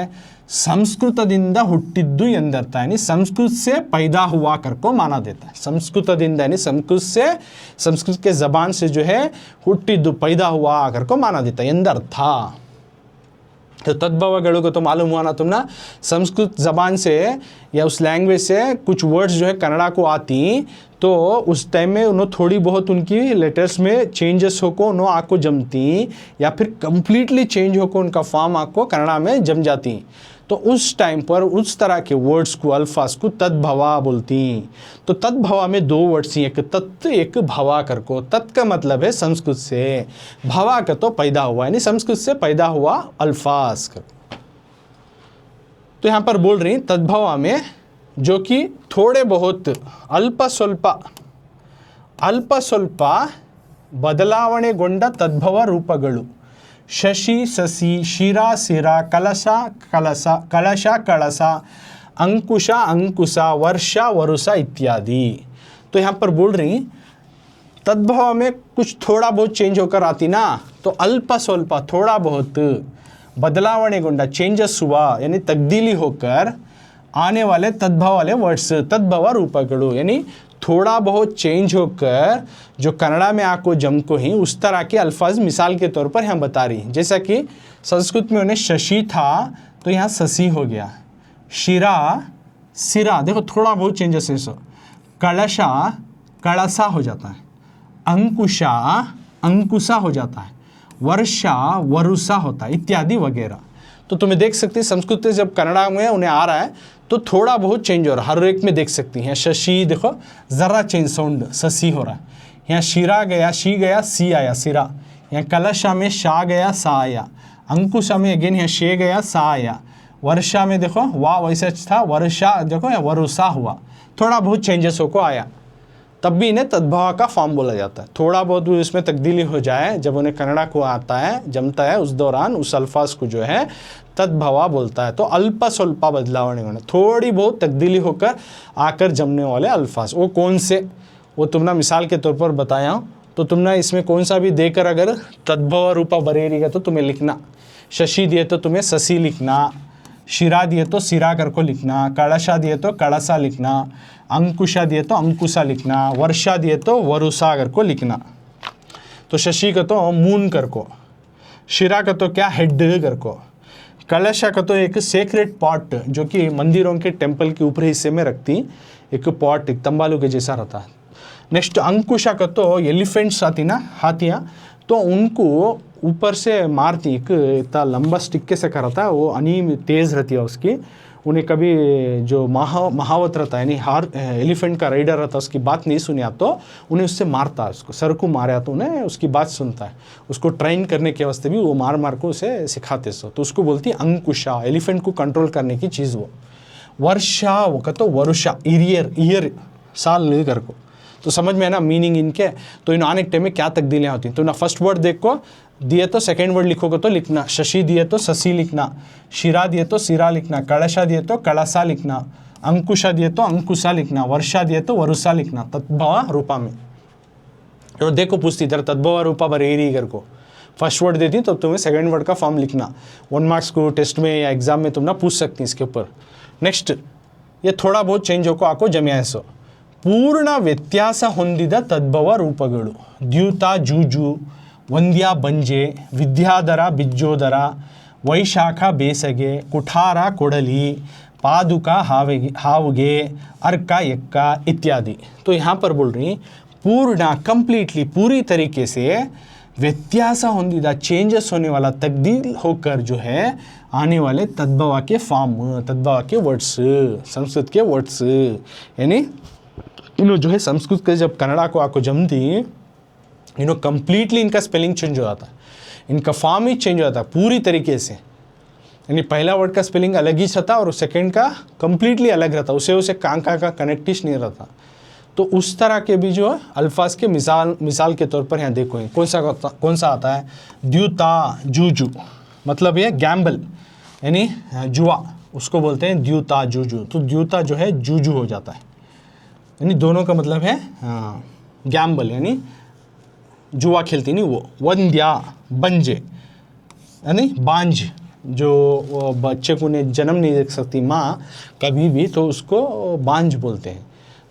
संस्कृतದಿಂದ ಹುಟ್ಟಿದ್ದು ಎಂದರ್ಥ, यानी संस्कृत से पैदा हुआ करको माना देता है। संस्कृतದಿಂದ यानी संस्कृत से, संस्कृत के ज़बान से जो है ಹುಟ್ಟಿದ್ದು पैदा हुआ करको माना देता है ಎಂದರ್ಥ। तो तद्भवगळु को तो मालूम हुआ ना तुमने, संस्कृत ज़बान से या उस लैंग्वेज से कुछ वर्ड्स जो है कन्नड़ा को आती, तो उस टाइम में उन्होंने थोड़ी बहुत उनकी लेटर्स में चेंजेस होकर उन्होंने आपको जमती, या फिर कंप्लीटली चेंज होकर उनका फॉर्म आपको कन्नड़ा में जम जाती, तो उस टाइम पर उस तरह के वर्ड्स को, अल्फाज को तद्भवा बोलती। तो तद्भवा में दो वर्ड्स हैं, एक तत् एक भवा करको। तत् का मतलब है संस्कृत से, भवा का तो पैदा हुआ, यानी संस्कृत से पैदा हुआ अल्फाज कर। तो यहाँ पर बोल रही तद्भवा में जो कि थोड़े बहुत अल्प ಸ್ವಲ್ಪ ಬದಲಾವಣೆಗೊಂಡ ತದ್ಭವ ರೂಪಗಳು ಶಶಿ ಸಸಿ, ಶಿರ ಸಿರ, ಕಲಶ ಕಲಸ, ಕಳಶ ಕಳಸ, अंकुश अंकुश, वर्षा वरुषा इत्यादि। तो यहाँ पर बोल रही तद्भव में कुछ थोड़ा बहुत चेंज होकर आती ना, तो अल्प स्वल्प थोड़ा बहुत बदलावणेगुंडा चेंजेस हुआ, यानी तब्दीली होकर आने वाले तद्भव वाले वर्ड्स तद्भव रूपगळु, यानी थोड़ा बहुत चेंज होकर जो कन्नड़ा में आको जम को ही उस तरह के अल्फाज मिसाल के तौर पर हम बता रही हैं। जैसा कि संस्कृत में उन्हें शशि था तो यहाँ ससी हो गया, शिरा सिरा, देखो थोड़ा बहुत चेंजेस है। सो कलशा कड़सा हो जाता है, अंकुशा अंकुशा हो जाता है, वर्षा वरुषा होता है, इत्यादि वगैरह। तो तुम्हें देख सकते हैं संस्कृत से जब कन्नड़ा में उन्हें आ रहा है तो थोड़ा बहुत चेंज हो रहा है, हर एक में देख सकती हैं। शशि देखो ज़रा चेंज साउंड ससी हो रहा है, यहाँ शिरा गया शी गया सी आया सिरा, यहाँ कलशा में शा गया सा आया, अंकुशा में अगेन यहाँ शे गया सा आया, वर्षा में देखो वाह वैसे था वर्षा देखो या वरुषा हुआ, थोड़ा बहुत चेंजेस हो को आया, तब भी इन्हें तद्भव का फॉर्म बोला जाता है। थोड़ा बहुत भी उसमें तब्दीली हो जाए जब उन्हें कन्नड़ा को आता है जमता है उस दौरान उस अल्फाज को जो है तद्भवा बोलता है। तो अल्प स्वल्पा बदलाव नहीं होना, थोड़ी बहुत तब्दीली होकर आकर जमने वाले अल्फाज वो कौन से, वो तुमने मिसाल के तौर पर बताया हूँ। तो तुमने इसमें कौन सा भी देकर अगर तद्भव रूपा बरेगा तो तुम्हें लिखना, शशि दिए तो तुम्हें ससी लिखना, शिरा दिए तो सिरा कर को लिखना, कड़शा दिए तो कड़सा लिखना, अंकुशा दिए तो अंकुशा लिखना, वर्षा दिए तो वरुषा कर को लिखना। तो शशि का तो मून कर को, शिरा का तो क्या हेड कर को, कलशा का तो एक सेक्रेट पॉट जो कि मंदिरों के टेम्पल के ऊपरी हिस्से में रखती एक पॉट, एक तंबालू के जैसा रहता है। नेक्स्ट अंकुशा का तो एलिफेंट्स आती ना हाथियाँ, तो उनको ऊपर से मारती, एक इतना लंबा स्टिक के से करता है, वो अनी तेज़ रहती है उसकी, उन्हें कभी जो महावत रहता है यानी हार एलिफेंट का राइडर रहता है उसकी बात नहीं सुनी तो उन्हें उससे मारता है, उसको सर को मारा तो उन्हें उसकी बात सुनता है, उसको ट्रेन करने के वास्ते भी वो मार मार को उसे सिखाते सो, तो उसको बोलती है अंकुशा, एलिफेंट को कंट्रोल करने की चीज़ वो। वर्षा वो का तो वरुषा, ईयर साल ले कर को, तो समझ में है ना मीनिंग इनके। तो इन आने टाइम में क्या तब्दीलियाँ होती हैं, तो ना फर्स्ट वर्ड देखो दिए तो सेकेंड वर्ड लिखोगे तो लिखना, शशि दिए तो ससी लिखना, शिरा दिए तो सिरा लिखना, कड़शा दिए तो कड़सा लिखना, अंकुशा दिए तो अंकुशा लिखना, वर्षा दिए तो वरुषा लिखना तद्भव रूपा में। तो देखो पूछती तरह तद्भव रूपा बरेरी कर को फर्स्ट वर्ड देती तो तुम्हें सेकेंड वर्ड का फॉर्म लिखना, 1 मार्क्स को टेस्ट में या एग्जाम में तुम ना पूछ सकती इसके ऊपर। नेक्स्ट ये थोड़ा बहुत चेंज होको आको जम्यासो, पूर्ण ವ್ಯತ್ಯಾಸ ಹೊಂದಿದ ತದ್ಭವ ರೂಪಗಳು ದ್ಯೂತ ಜೂಜು, ವಂದ್ಯ ಬಂಜೆ, ವಿದ್ಯಾಧರ ಬಿಜ್ಜೋದರ, ವೈಶಾಖ ಬೇಸಗೆ, ಕುಠಾರ ಕೊಡಲಿ, पादुका हावगे, अर्का यक्का इत्यादि। तो यहाँ पर बोल रही पूर्ण कंप्लीटली पूरी तरीके से व्यत्यास होंदिदा चेंजेस होने वाला तब्दील होकर जो है आने वाले तद्भवा के फॉर्म, तद्भवा के वर्ड्स, संस्कृत के वर्ड्स, यानी इन्हों जो है संस्कृत के जब कन्नड़ा को आको जमती इन्हों कंप्लीटली इनका स्पेलिंग चेंज हो जाता है, इनका फॉर्म ही चेंज हो जाता है पूरी तरीके से, यानी पहला वर्ड का स्पेलिंग अलग ही रहता और सेकंड का कंप्लीटली अलग रहता, उसे कांका का कनेक्टिश नहीं रहता। तो उस तरह के भी जो अल्फाज के मिसाल के तौर पर यहाँ देखो कौन सा आता है, द्यूता जूजू, मतलब ये गैम्बल यानी जुआ, उसको बोलते हैं द्यूता जूजू। तो द्यूता जो है जूजू हो जाता है, यानी दोनों का मतलब है गैम्बल यानी जुआ खेलती नहीं वो। वंद्या बंजे यानी बांझ, जो बच्चे को ने जन्म नहीं दे सकती माँ कभी भी, तो उसको बांझ बोलते हैं।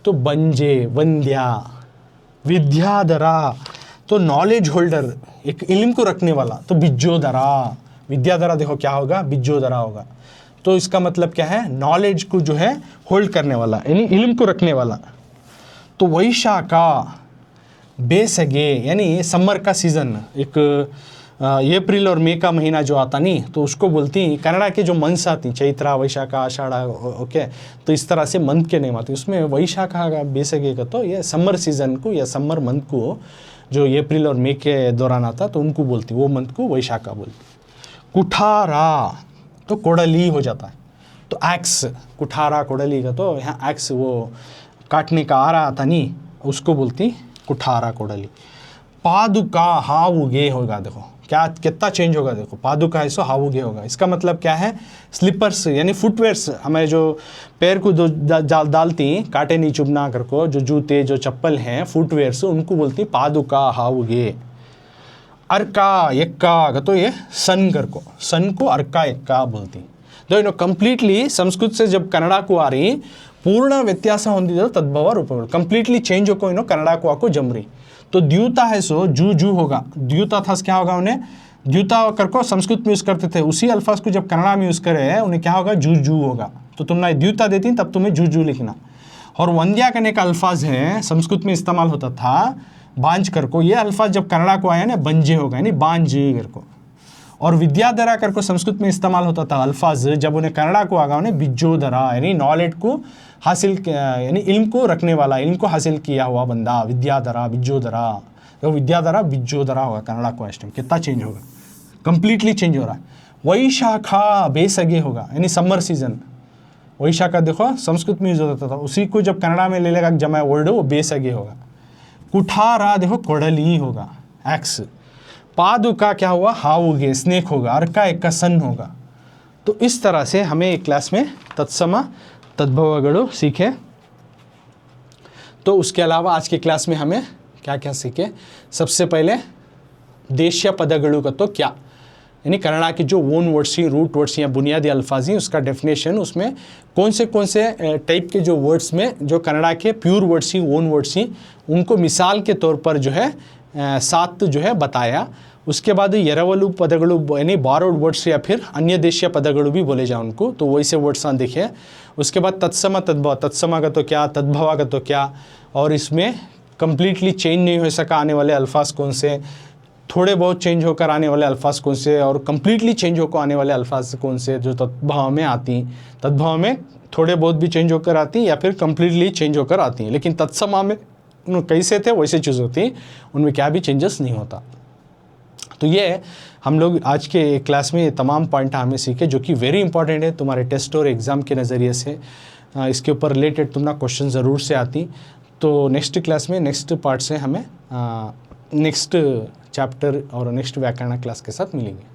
तो बंजे वंद्या, विद्याधरा तो नॉलेज होल्डर, एक इल्म को रखने वाला, तो बिज्जोधरा, विद्याधरा देखो क्या होगा, बिज्जोधरा होगा। तो इसका मतलब क्या है, नॉलेज को जो है होल्ड करने वाला यानी इल्म को रखने वाला। तो वैशाखा बेसगे यानी समर का सीज़न, एक अप्रैल और मई का महीना जो आता नहीं, तो उसको बोलती कन्नड़ा के जो मंथ्स आती चैत्रा वैशाखा आषाढ़ा, ओके, तो इस तरह से मंथ के नेम आते, उसमें वैशाखा का बेसगे का तो ये समर सीज़न को या समर मंथ को जो अप्रैल और मई के दौरान आता तो उनको बोलती, वो मंथ को वैशाखा बोलती। कुठारा तो कोडली हो जाता है, तो एक्स, कुठारा कोडली का तो यहाँ एक्स वो काटने का आ रहा था नहीं, उसको बोलती कुठारा कोडली। पादुका हावुगे होगा, देखो क्या कितना चेंज होगा, देखो पादुका है सो हावुगे होगा। इसका मतलब क्या है, स्लीपर्स यानी फुटवेयर्स, हमें जो पैर को डालती कांटे नहीं चुभना कर को, जो जूते जो चप्पल हैं फुटवेयर्स, उनको बोलती पादुका हावुगे। अर्का यक्का तो ये सन कर को, सन को अर्का यक्का बोलती। तो कंप्लीटली संस्कृत से जब कन्नड़ा को आ रही ಪೂರ್ಣ ವ್ಯತ್ಯಾಸ ಹೊಂದಿದ ತದ್ಭವ ರೂಪಗಳು, ಕಂप्लीटली चेंज होको इनो कन्नड़ा को आको जमरी। तो द्यूता है सो जू जू होगा, द्यूता था क्या होगा उन्हें, द्यूता कर को संस्कृत में यूज़ करते थे, उसी अल्फाज को जब कन्नड़ा में यूज़ करे उन्हें क्या होगा, जू जू होगा। तो तुम ना द्यूता देती तब तुम्हें जू जू लिखना। और वंद्या करने का अल्फाज है संस्कृत में इस्तेमाल होता था बांझ कर को, ये अल्फाज जब कन्नड़ा को आया ना बंजे होगा यानी बांझ कर को। और विद्याधरा कर को संस्कृत में इस्तेमाल होता था अल्फाज, जब उन्हें कन्नड़ा को आगा उन्हें बिज्जोधरा यानी नॉलेज को हासिल यानी इल्म को रखने वाला, इल्म को हासिल किया हुआ बंदा, विद्याधरा बिज्जोधरा। तो विद्याधरा बिज्जोधरा होगा कन्नड़ा को इस टाइम कितना चेंज होगा, कंप्लीटली चेंज हो रहा है। वैशाखा बेसगे होगा यानी समर सीजन, वैशाखा देखो संस्कृत में यूज होता था, उसी को जब कन्नड़ा में ले लेगा जमा वर्ड वो बेसगे होगा। कुठारा देखो कोडली होगा एक्स। पादुका क्या हुआ, हाउगे स्नेक होगा, अर्का एक का सन होगा। तो इस तरह से हमें एक क्लास में तत्सम तद्भवगणु सीखे। तो उसके अलावा आज के क्लास में हमें क्या क्या सीखे, सबसे पहले देशीय पदगणु का तो क्या यानी कन्नड़ा की जो ओन वर्ड्स ही, रूट वर्ड्स या बुनियादी अल्फाज ही, उसका डेफिनेशन, उसमें कौन से टाइप के जो वर्ड्स में जो कन्नड़ा के प्योर वर्ड्स ही, ओन वर्ड्स ही, उनको मिसाल के तौर पर जो है 7 जो है बताया। उसके बाद यरवलु पदगणु यानी बारोड वर्ड्स या फिर अन्य देशीय पदगणु भी बोले जाए उनको, तो वैसे वर्ड्स देखे। उसके बाद तत्सम तद्भव, तत्सम का तो क्या, तद्भव का तो क्या, और इसमें कंप्लीटली चेंज नहीं हो सका आने वाले अल्फाज कौन से, थोड़े बहुत चेंज होकर आने वाले अल्फाज कौन से, और कंप्लीटली चेंज होकर आने वाले अल्फाज कौन से जो तद्भव में आती, तद्भव में थोड़े बहुत भी चेंज होकर आती या फिर कंप्लीटली चेंज होकर आती हैं, लेकिन तत्समा में कैसे थे वैसे चीज़ होती, उनमें क्या भी चेंजेस नहीं होता। तो ये हम लोग आज के क्लास में ये तमाम पॉइंट हमें सीखे जो कि वेरी इंपॉर्टेंट है तुम्हारे टेस्ट और एग्ज़ाम के नज़रिए से। इसके ऊपर रिलेटेड तुम ना क्वेश्चन ज़रूर से आती। तो नेक्स्ट क्लास में नेक्स्ट पार्ट से हमें नेक्स्ट चैप्टर और नेक्स्ट व्याकरण क्लास के साथ मिलेंगे।